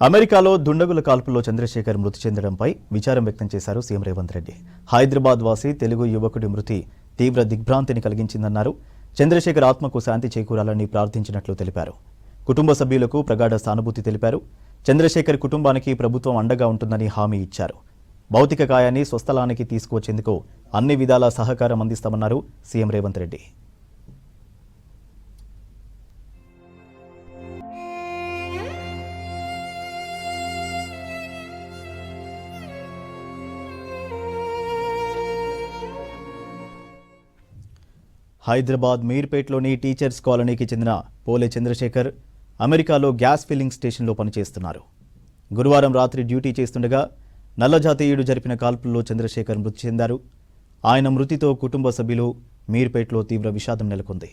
అమెరికాలో దుండగుల కాల్పుల్లో చంద్రశేఖర్ మృతి చెందడంపై విచారం వ్యక్తం చేశారు సీఎం రేవంత్ రెడ్డి. హైదరాబాద్ వాసి తెలుగు యువకుడి మృతి తీవ్ర దిగ్భ్రాంతిని కలిగించిందన్నారు. చంద్రశేఖర్ ఆత్మకు శాంతి చేకూరాలని ప్రార్థించినట్లు తెలిపారు. కుటుంబ సభ్యులకు ప్రగాఢ సానుభూతి తెలిపారు. చంద్రశేఖర్ కుటుంబానికి ప్రభుత్వం అండగా ఉంటుందని హామీ ఇచ్చారు. భౌతిక కాయాన్ని స్వస్థలానికి తీసుకువచ్చేందుకు అన్ని విధాల సహకారం అందిస్తామన్నారు సీఎం రేవంత్ రెడ్డి. హైదరాబాద్ మీర్పేట్లోని టీచర్స్ కాలనీకి చెందిన పోలే చంద్రశేఖర్ అమెరికాలో గ్యాస్ ఫిల్లింగ్ స్టేషన్లో పనిచేస్తున్నారు. గురువారం రాత్రి డ్యూటీ చేస్తుండగా నల్లజాతీయుడు జరిపిన కాల్పుల్లో చంద్రశేఖర్ మృతి చెందారు. ఆయన మృతితో కుటుంబ సభ్యులు మీర్పేట్లో తీవ్ర విషాదం నెలకొంది.